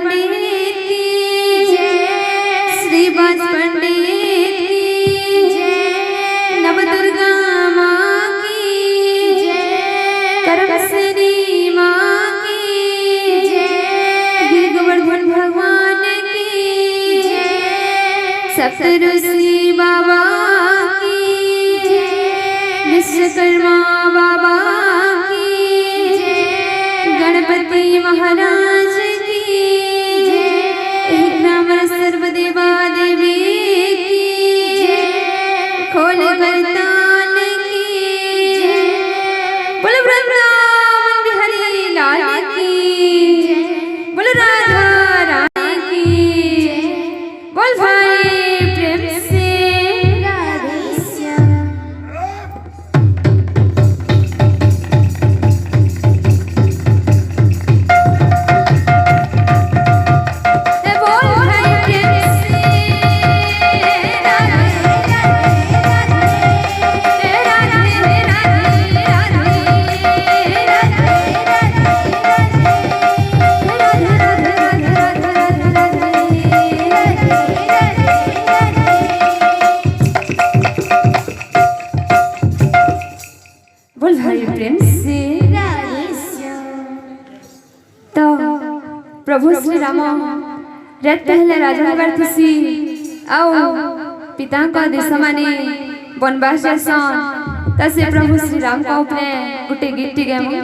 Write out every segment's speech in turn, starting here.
पंडित की जय, श्रीवास पंडित की जय, नवदुर्गा माँ की जय, करमसरी माँ की जय, गिरगोवर्धन भगवान की जय, सप्तऋषि बाबा की जय, विश्वकर्मा बाबा की जय, गणपति महाराज की जय, ग्रामर सर्वदेवा देवी की जय, खोल करतान की जय, बोलो वृंदावन बिहारी लाल की जय, बोलो राधा रानी की जय, बोल भाई प्रेम से राधे श्याम। बोल भाई प्रेम से राधे श्याम। तो प्रभु श्री राम रात पहले राजा थी आओ पिता का देश माने वनवास जासन तसे प्रभु श्री राम को अपने गुटे गीत गए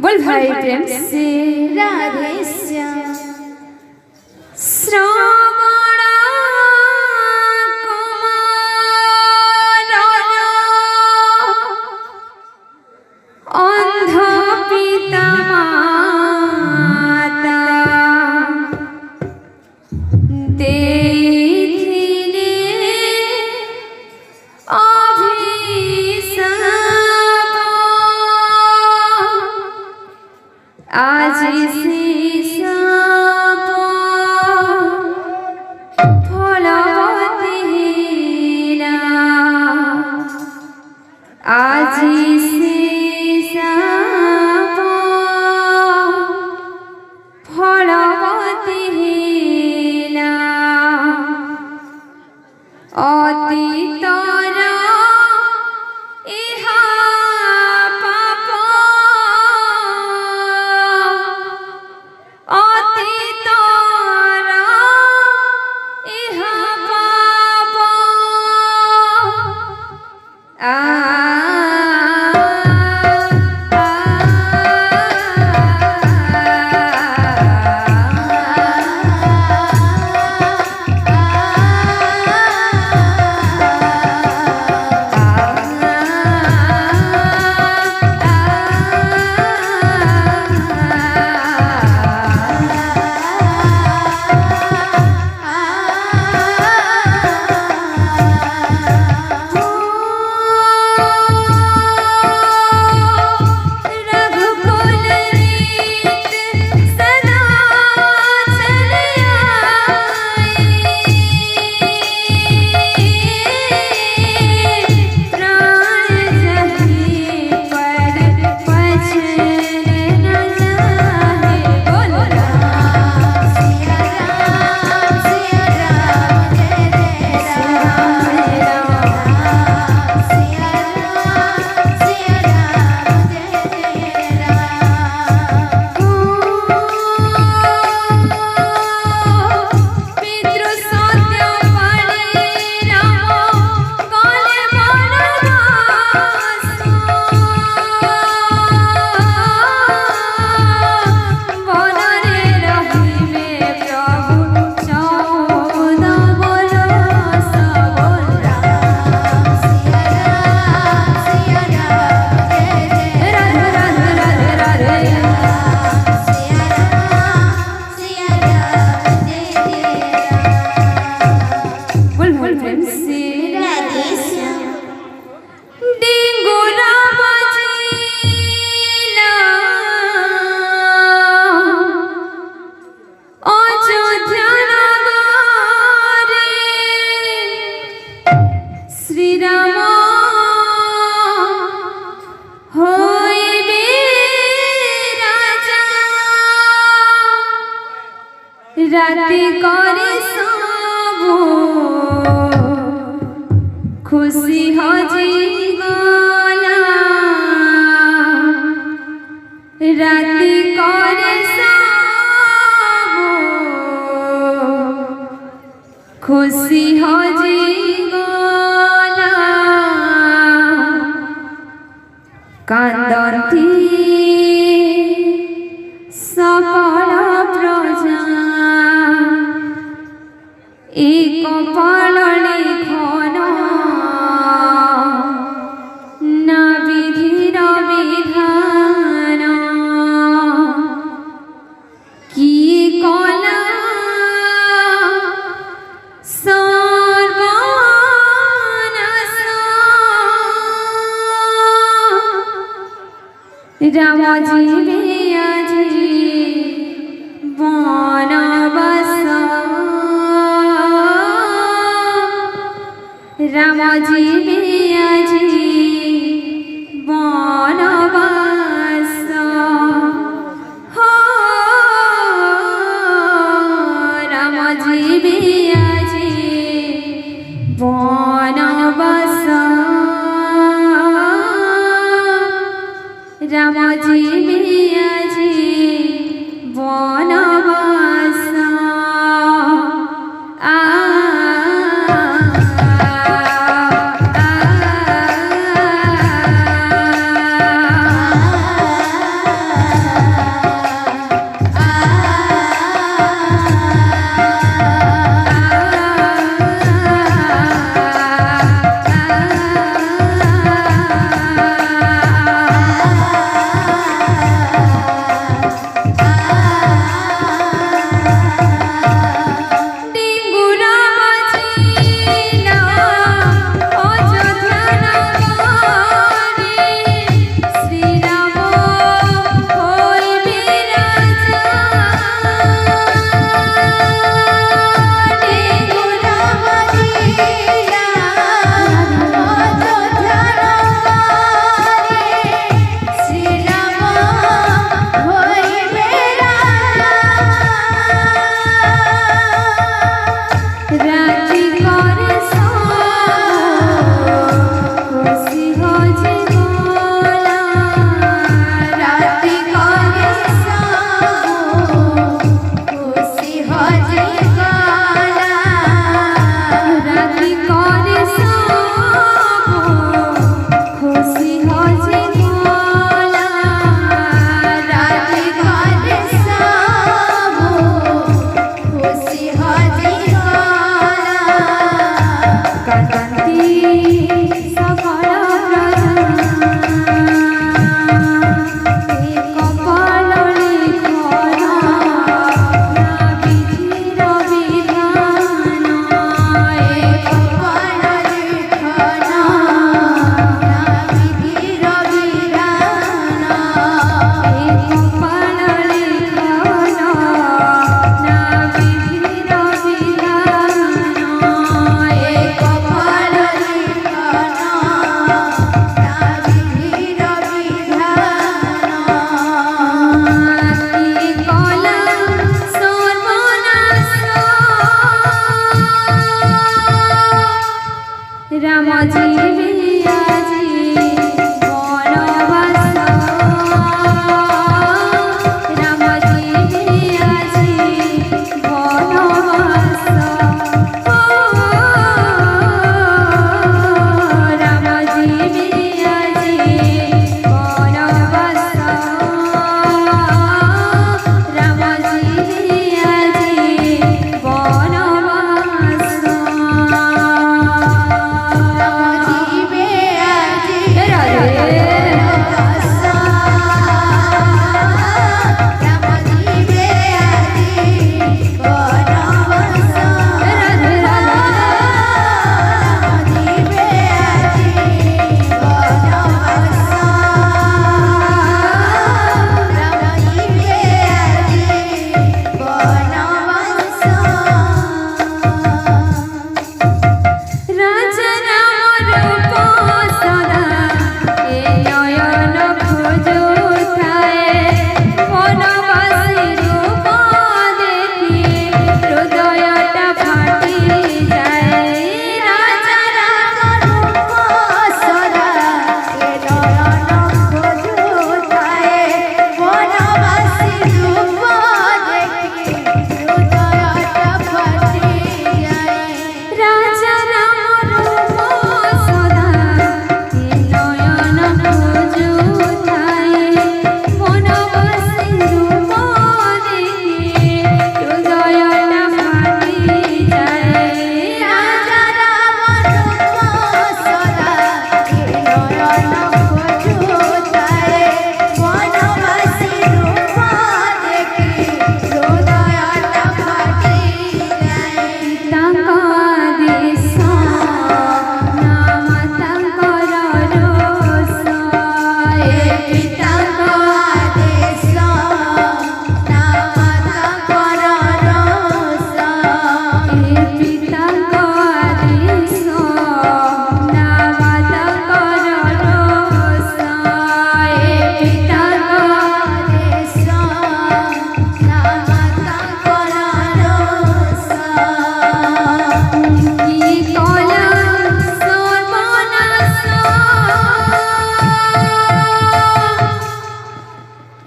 बोल भाई प्रेम से राधे श्याम। श्रावण अंध पिता माता देखिले अभिशाप आज से शाप फलवती हेला आज से फलवती हेला राति करे सबो खुशी हजी गला राति करे सबो खुशी हजी गला कांदती सकल प्रजा एक पलने खन ना विधिर विधान की कला सर्वनाश राम जीवे আজি বনবাস राम जीवे আজি বনবাস हो राम जीवे আজি বনবাস राम जीवे আজি বনবাস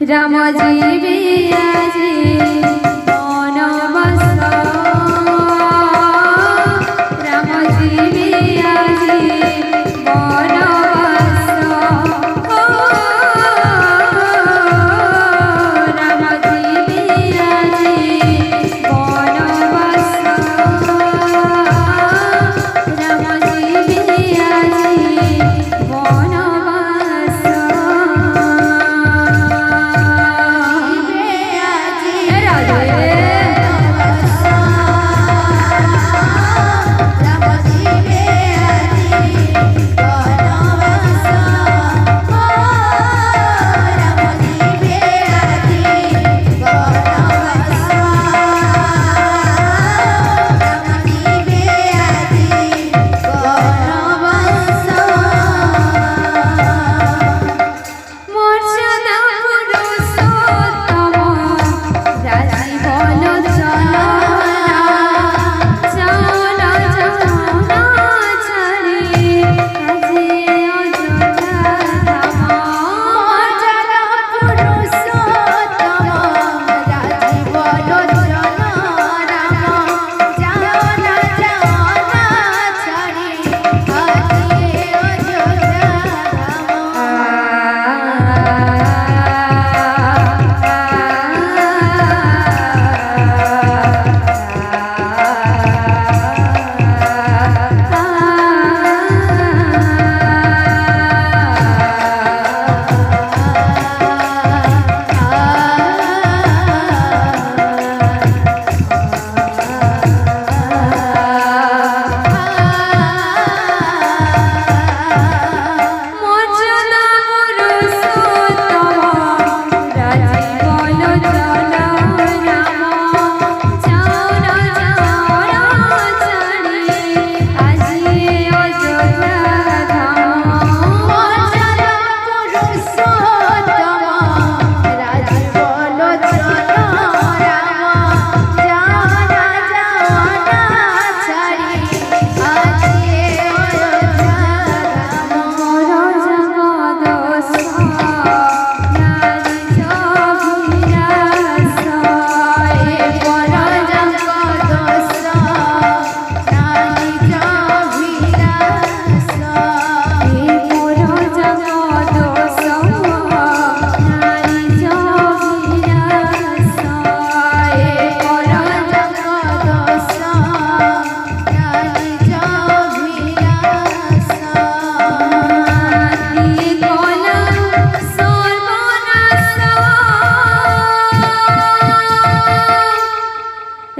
रामजी बियाजी बनवास रामजी बियाजी बनवास रामजी बियाजी बनवास रामजी बियाजी बनवास रामजी बियाजी बनवास रामजी बियाजी बनवास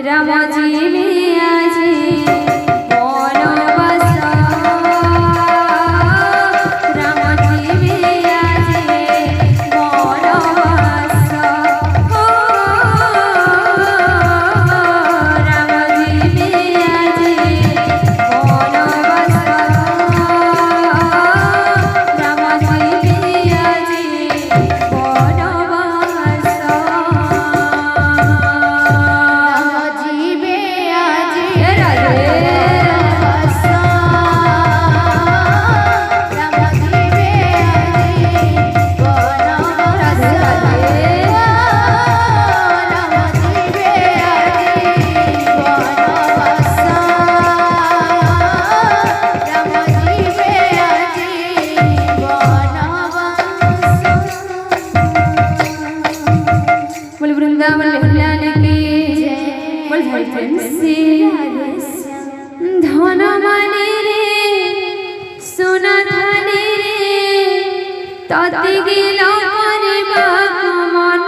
रामजी बियाजी बनवास रामजी बियाजी बनवास वृंदावन विलान की बोल से धन माने रे सोना धाने रे तते गेल करे बाप मन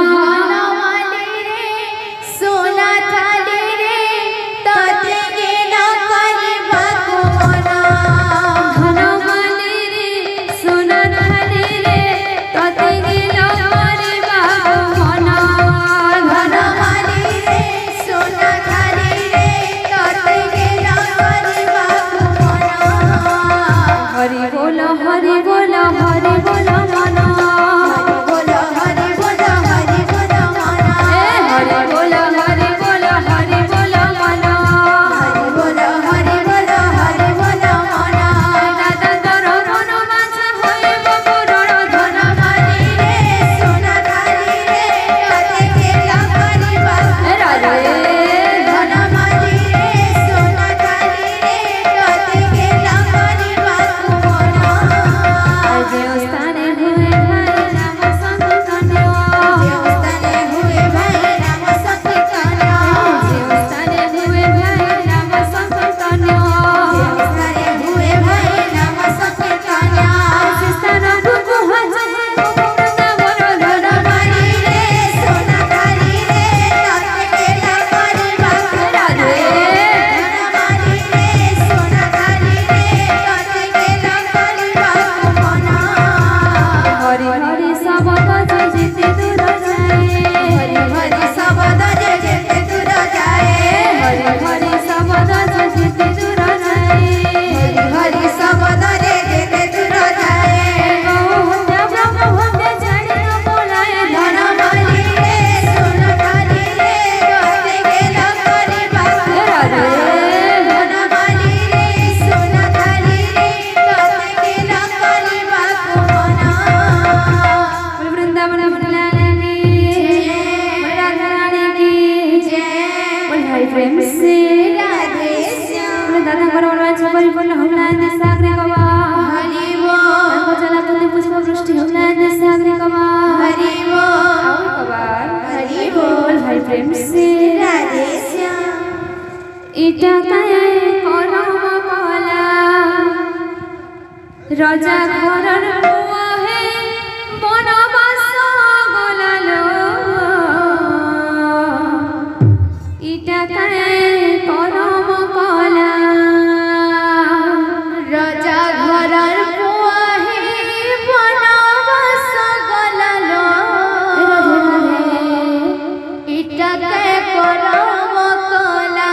धन माने रे सोना धाने रे तते गेल करे बाप मन धन माने रे सोना धाने रे तते गेल धन माने रे सोना धाने রাধে শ্যাম দাদা করে অনুরাজ পরিপূর্ণ হলায় সাগরে কবা হরি বল জলাপতি পুষ্প বৃষ্টি হলায় সাগরে কবা হরি বল কবা হরি বল ভাই প্রেম সে রাধে শ্যাম ইটা কায় করম কলা রাজা ঘরর বুয়া হে বনবাস গলালো ইটা কায় করম কলা রাজা ঘরর পুয়া হে বনবাস গলালো ইটাকে করম কলা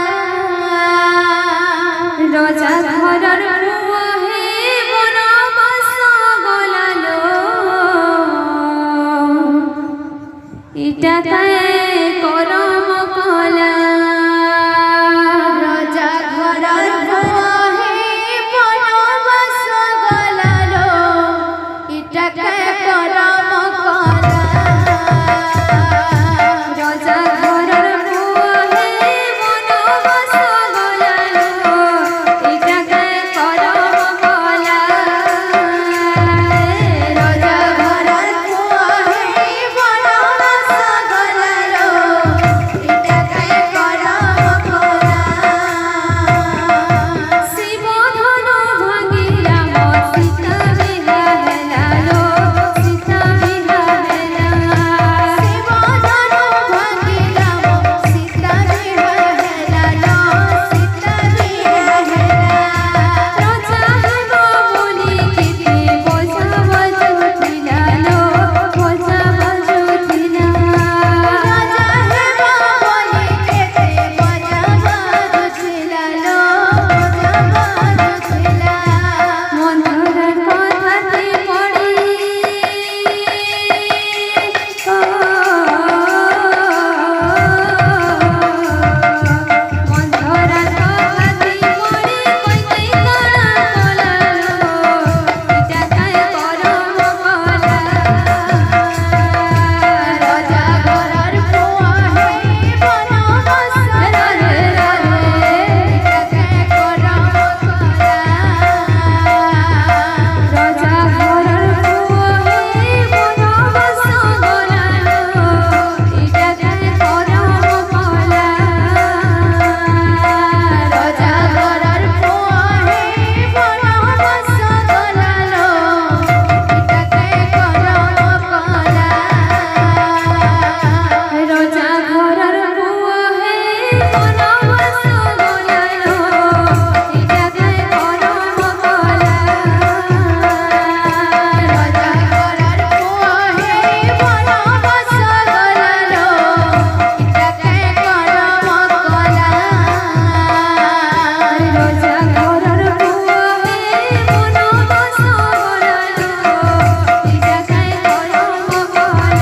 রাজা ঘরর বুয়া হে বনবাস গলালো ইটা কায় করম কলা রাজা ঘরর পুয়া হে বনবাস গলালো ইটাকে করম কলা রাজা ঘরর বুয়া হে বনবাস গলালো ইটা কায় করম কলা রাজা ঘরর পুয়া হে বনবাস গলালো ইটাকে করম কলা শিব ধন ভাঙি রাম সীতা বিহা হেলালো সীতা বিহা হেলা শিবধন ভাঙিলাম সীতা বিহা হেলালো সীতা বিহা হেলা রাজা হেব বলি কেতে বোঝা বাজুতিলালো বোঝা বাজুতিলা রাজা হেবা বলি কেতে বজা বাজুছিলালো বজা বাজুছিলা মন্থরার কথাতে পড়ি মন্থরার কথাতে পড়ি কইতে কানা কলালো ইটা কায় করম কলা রাজা ঘরর পুয়া হে বনবাস রাধে রাধে ইটাকে করম কলা রাজা ঘরর বুয়া হে বনবাস গলালো ইটা কায় করম কলা রাজা ঘরর পুয়া হে বনবাস গলালো ইটাকে করম কলা রাজা ঘরর বুয়া হে বনবাস গলালো ইটা কায় করম কলা রাজা ঘরর পুয়া হে বনবাস গলালো ইটাকে করম কলা রাজা ঘরর বুয়া হে বনবাস গলালো ইটা কায় করম কলা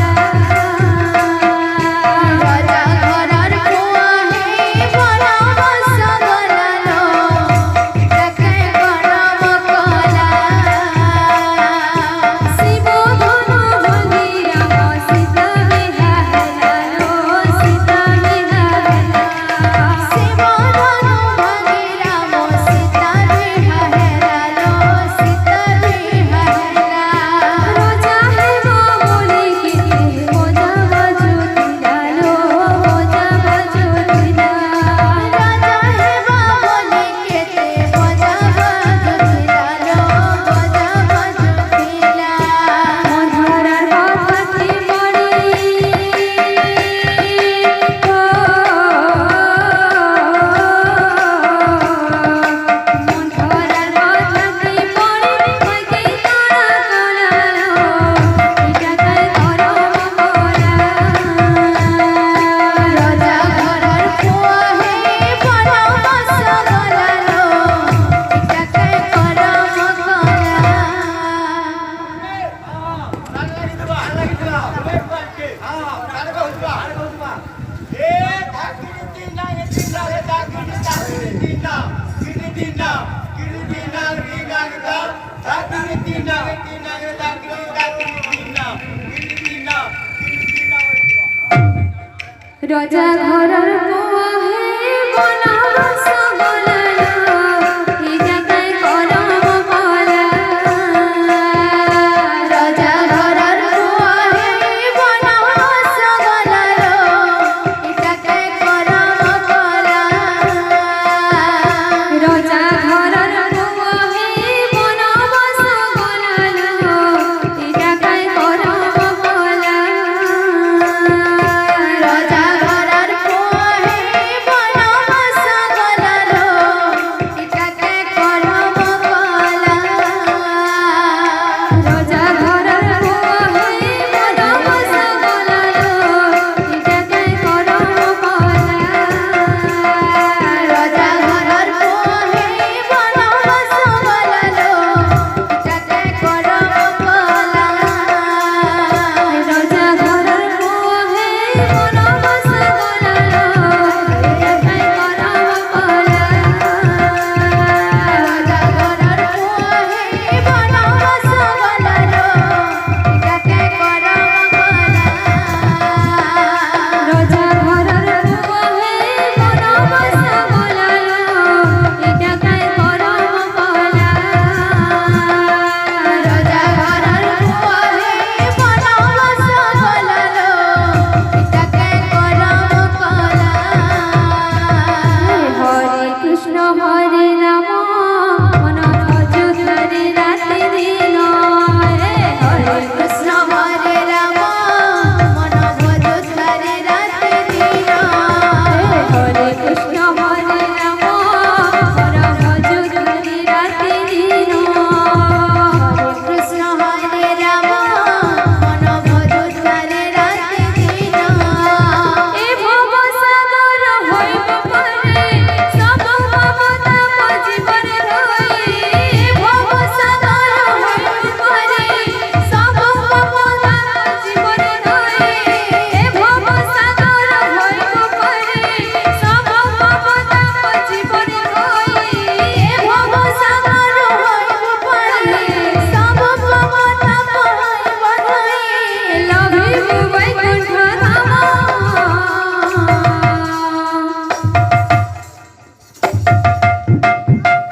রাজা ঘরর পুয়া হে বনবাস গলালো ইটাকে করম কলা শিব ধন ভাঙি রাম সীতা বিহা হেলালো সীতা বিহা হেলা শিবধন ভাঙিলাম সীতা বিহা হেলালো সীতা বিহা হেলা রাজা হেব বলি কেতে বোঝা বাজুতিলালো বোঝা বাজুতিলা রাজা হেবা বলি কেতে বজা বাজুছিলালো বজা বাজুছিলা মন্থরার কথাতে মন্থরার কথাতে পড়ি কইতে কানা কলালো ইটা কায় করম কলা রাজা ঘরর পুয়া হে বনবাস গলালো ইটাকে করম কলা রাজা ঘরর বুয়া হে বনবাস কৃষ্ণ হরে রাম মন ভজ ধরে রাতে দিন হরে কৃষ্ণ হরে রাম মন ভজ ধরে রাতে দিন হরে কৃষ্ণ হরে রাম মন ভজ ধরে রাতে দিন কৃষ্ণ হরে রাম মন ভজ ধরে রাতে দিন এ ভব সাগর হইব পারে সব মমতা জীবন রই ভব সাগর হইব পারে সব মমতা জীবন রই এ ভব সাগর হইব পারে সব মমতা জীবন রই ভব সাগর হইব পারে সব মমতা বধই লভিব বৈকুণ্ঠ ধাম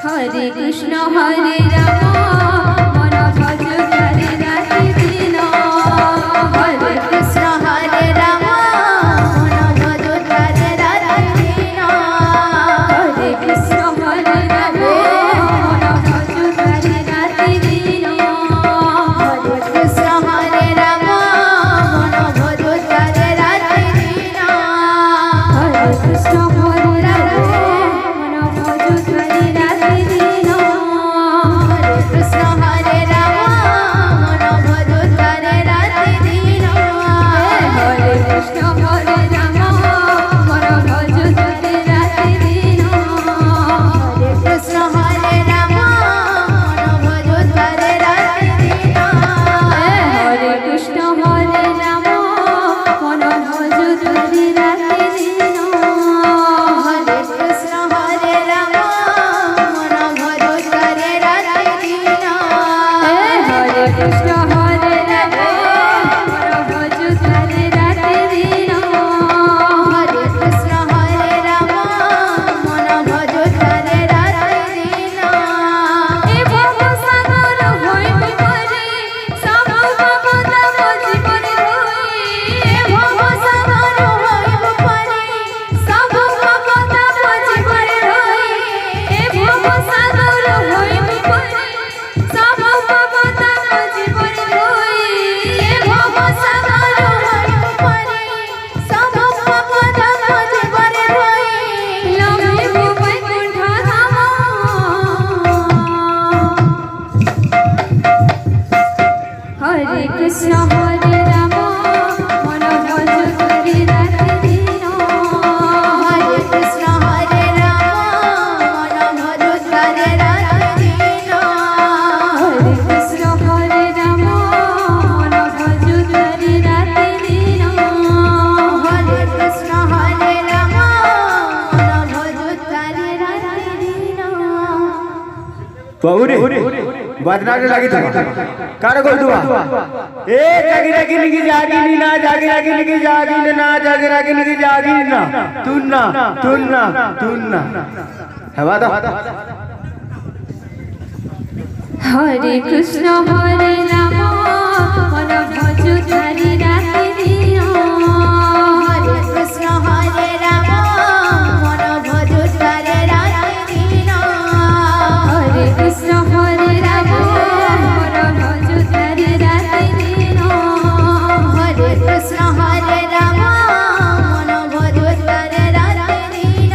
হরে কৃষ্ণ হরে রাম মন ভজ ধরে রাতে দিন হরে কৃষ্ণ হরে রাম মন ভজ ধরে রাতে দিন হরে কৃষ্ণ হরে রাম মন ভজ ধরে রাতে দিন কৃষ্ণ হরে রাম মন ভজ ধরে রাতে দিন হরে কৃষ্ণ হরে রাম মন ভজ ধরে রাতে দিন কৃষ্ণ হরে রাম মন ভজ ধরে রাতে দিন হরে কৃষ্ণ হরে রাম মন ভজ ধরে রাতে দিন কৃষ্ণ হরে রাম মন ভজ ধরে রাতে দিন হরে কৃষ্ণ হরে রাম মন ভজ ধরে রাতে দিন হরে কৃষ্ণ হরে রাম মন ভজ ধরে রাতে দিন হরে কৃষ্ণ হরে রাম মন ভজ ধরে রাতে দিন হরে কৃষ্ণ হরে রাম মন ভজ ধরে রাতে দিন এ ভব সাগর হইব পারে সব মমতা জীবন রই ভব সাগর হইব পারে সব মমতা জীবন রই এ ভব সাগর হইব পারে সব মমতা জীবন রই ভব সাগর হইব পারে সব মমতা জীবন রই লভিব বৈকুণ্ঠ ধাম হরে কৃষ্ণ হরে রাম মন ভজ ধরে রাতে দিন হরে কৃষ্ণ হরে রাম মন ভজ ধরে রাতে দিন হরে কৃষ্ণ হরে রাম মন ভজ ধরে রাতে দিন হরে কৃষ্ণ হরে রাম মন ভজ ধরে রাতে দিন বাবুরে বাজনাকে লাগি থাকা কার কই দুয়া এ জাগি রাখি নিকি জাগিনি না জাগি রাখি নিকি জাগিনি না জাগি রাখি নিকি জাগিনি না তুন না হবা দা হরে কৃষ্ণ হরে রাম মন ভজ ধরে রাতে দিন হরে কৃষ্ণ হরে রাম মন ভজ ধরে রাতে দিন হরে কৃষ্ণ হরে রাম মন ভজ ধরে রাতে দিন হরে কৃষ্ণ হরে রাম মন ভজ ধরে রাতে দিন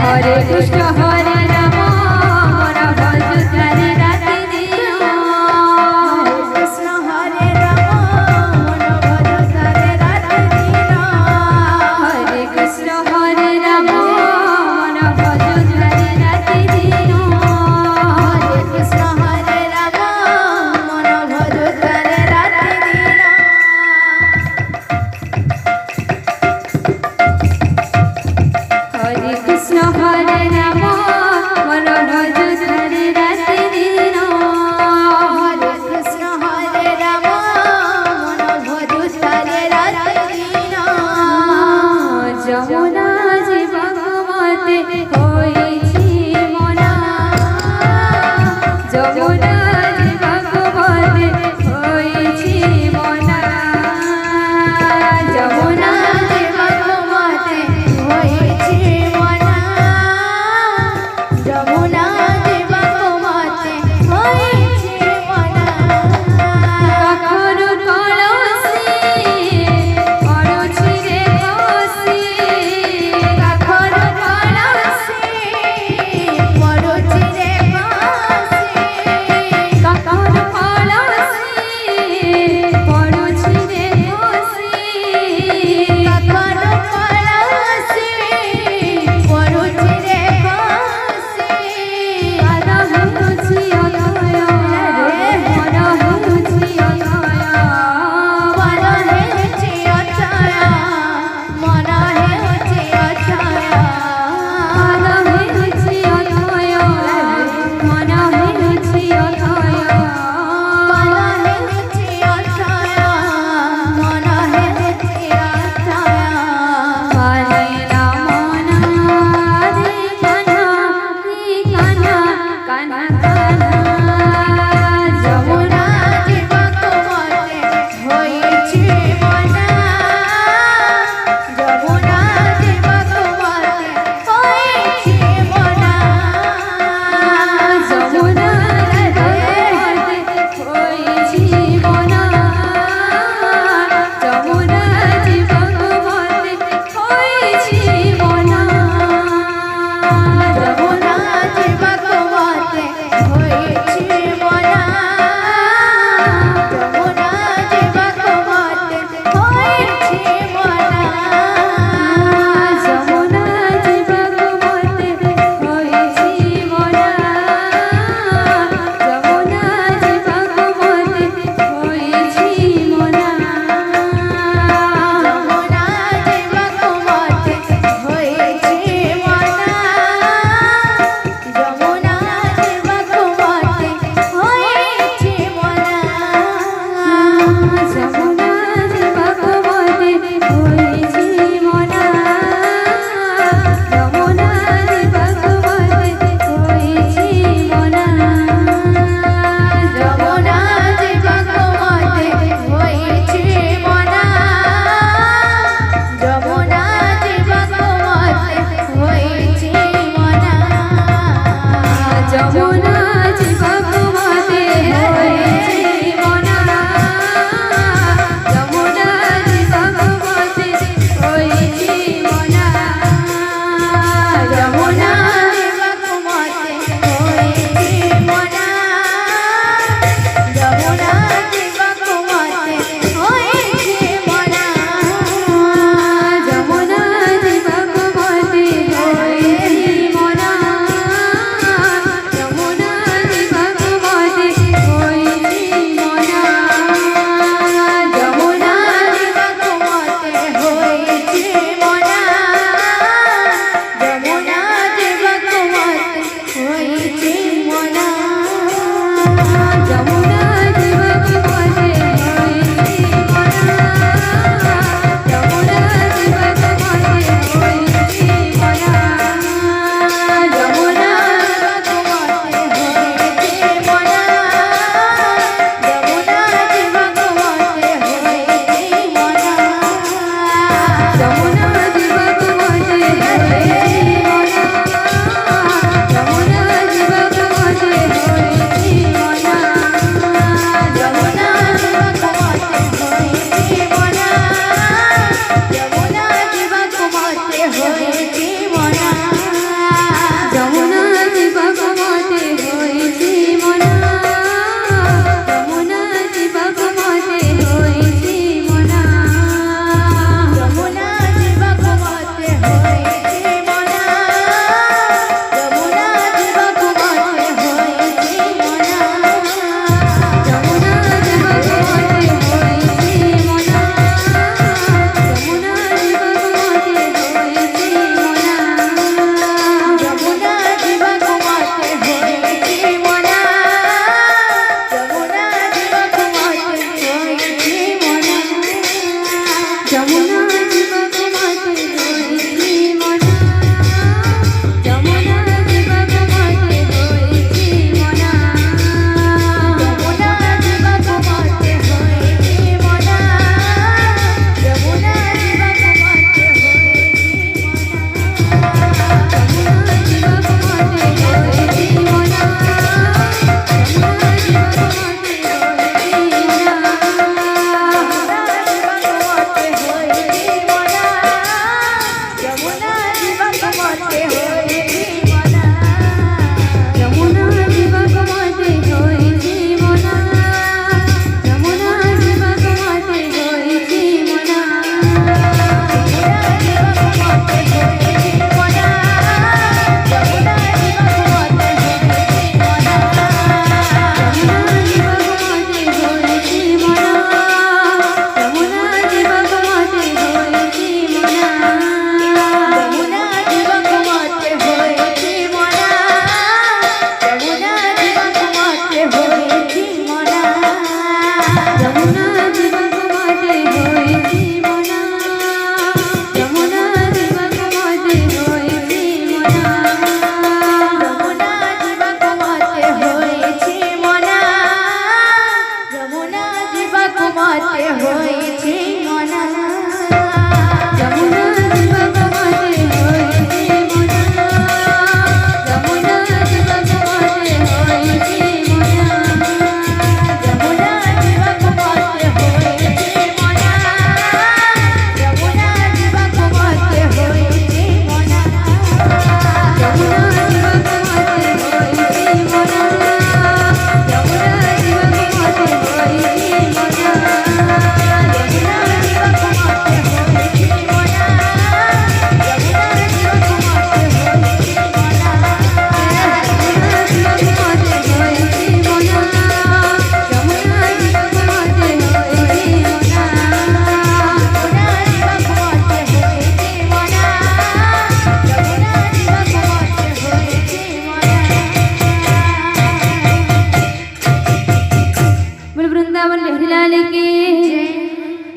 হরে কৃষ্ণ হরে রাম মন ভজ ধরে রাতে দিন কৃষ্ণ হরে রাম মন ভজ ধরে রাতে দিন হরে কৃষ্ণ হরে রাম মন ভজ ধরে রাতে দিন হরে কৃষ্ণ হরে রাম মন ভজ ধরে রাতে দিন হরে কৃষ্ণ হরে রাম মন ভজ ধরে রাতে দিন হরে কৃষ্ণ হরে রাম মন ভজ ধরে রাতে দিন যমুনা জীবমতে হয়েছি মনা যমুনা জীবমতে হয়েছি মনা যমুনা যমুনা জীবন মতে হয়েছে মনা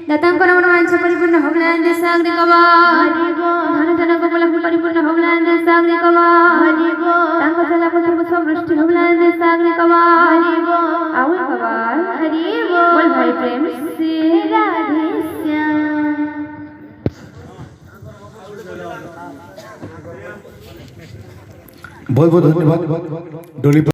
लतांकर मांस परिपूर्ण होगलांदे सागरी कवा धन धन कमल परिपूर्ण होगलांदे सागरी कवा तांग चला पत्र समृष्टि होगलांदे सागरी कवा आवल कवा हरि बोल भाई प्रेम से राधे श्याम। बहुत बहुत धन्यवाद डोली।